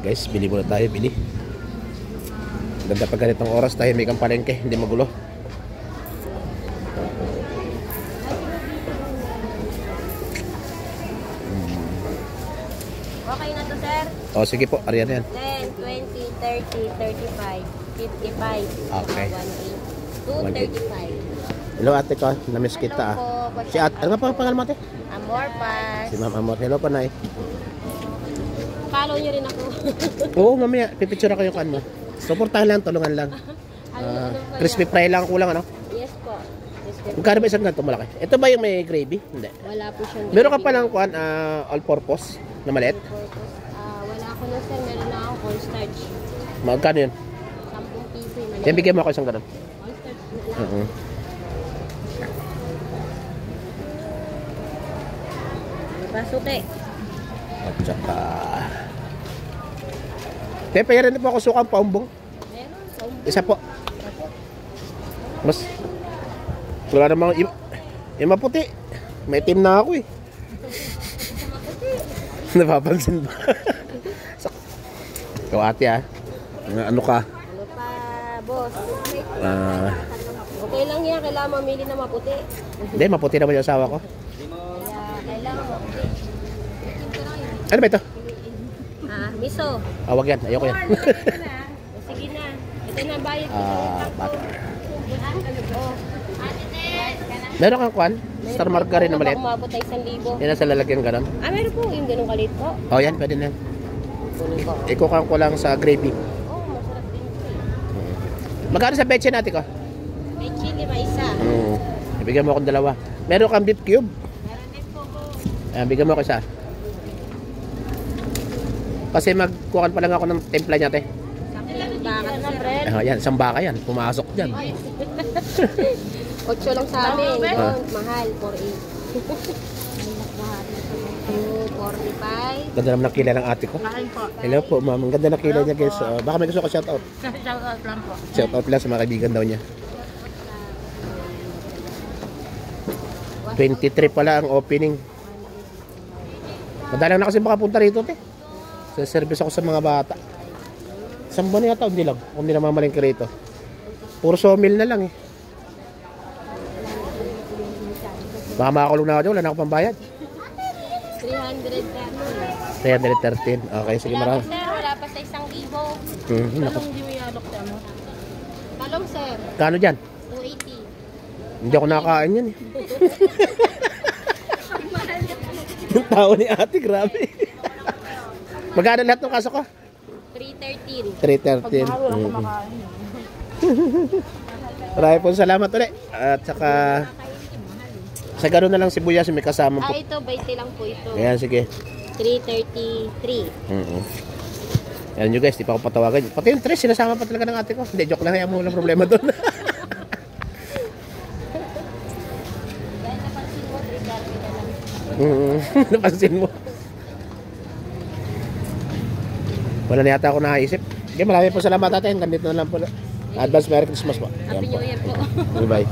Guys, bili muna tayo, bili. Ganda pag ganitong oras tayo may kang palengke, hindi magulo. Okay na to, sir? O sige po, ariyan yan. 10, 20, 30, 35, 55. Okay. 235. Hello ate ko, namiss kita ah. Si ate, ano nga pa ang pangalan mo ate? Amor Pass. Si Ma'am Amor. Hello pa na eh. Follow nyo rin ako. Oo, mamaya, pipicture ako yung kan mo. Supportahan lang, tulungan lang. Crispy fry lang kulang ano? Yes po. Magkano ba isang ganito malaki? Ito ba yung may gravy? Hindi. Wala po siyang Meron ka pa lang kuan, all purpose na maliit? wala ako na, sir. Meron na ako cornstarch. Magkano yun? 10 piso yung Yan, bigyan mo ako isang ganun. cornstarch na lang. Basuke. At saka... Tepe, yan rin po ako sukang paumbong. Meron. Isa po. Mas... Wala namang... Yung maputi. May team na ako eh. Napapansin ba? Ikaw ate ah. Ano ka? Ano pa, boss? Okay lang yan. Kailangan mamili na maputi. Hindi, maputi naman yung asawa ko. Kailangan maputi. Ano ba ito? Miso. Wag yan. Ayoko yan. Sige na. Ito na bayad ko. Butter. Oh. Meron kang kwan? Star margarine na maliit. Baka umabot ay 1,000. Yan ang sa lalagyan ganun. Meron po yung ganun kalit po. Yan, pwede na yan. Kunin ko. Ikukuha ko lang sa gravy. Masarap din po. Magkano sa betche natin ko? May chili, may isa. Ibigyan mo akong dalawa. Meron kang beef cube. Meron din po po. Bigyan mo ako isa. Kasi magkuhan pa lang ako ng templa niya, te. Baka na, friend. Yan, isang baka yan. Pumasok dyan. 8 lang sa amin. Mahal, 4.8. 2.45. Ganda naman ng kilay ng ate ko. Hello po, ma'am. Ang ganda ng kilay niya, guys. Baka may gusto ko shoutout. Shoutout lang po. Shoutout lang sa mga kaibigan daw niya. 23 pala ang opening. Madalang na kasi makapunta rito, te. Sa service ako sa mga bata. Isang buwan yata, hindi lang. Kung hindi na mamalingki rito. Puro sawmill na lang eh. Baka makakulong na ako dyan, wala na ako pambayad. 313. 313. Okay, sige, marami. Sir, wala pa sa 1,000. Naku. Hindi mo yalok sa mo. Talong, sir. Kano dyan? 280. Hindi ako nakakain yan eh. Yung tao ni ate, grabe. Magkano lahat ng kaso ko? 313. 313. Marami po salamat ulit. At saka sa gano'n na lang sibuyas may kasama po. Ito, 20 lang po ito. Ayan, sige. 333. Ayan nyo guys, di pa ako patawagan. Pati yung tres, sinasama pa talaga ng ate ko. Hindi, joke lang. Hayaan mo, walang problema doon. Dahil napansin mo, 330 na lang. Napansin mo. Wala na yata ako nakaisip. Okay, marami po salamat ate. Ganito na lang po. Advance Merry Christmas po. Happy New Year po. Bye-bye.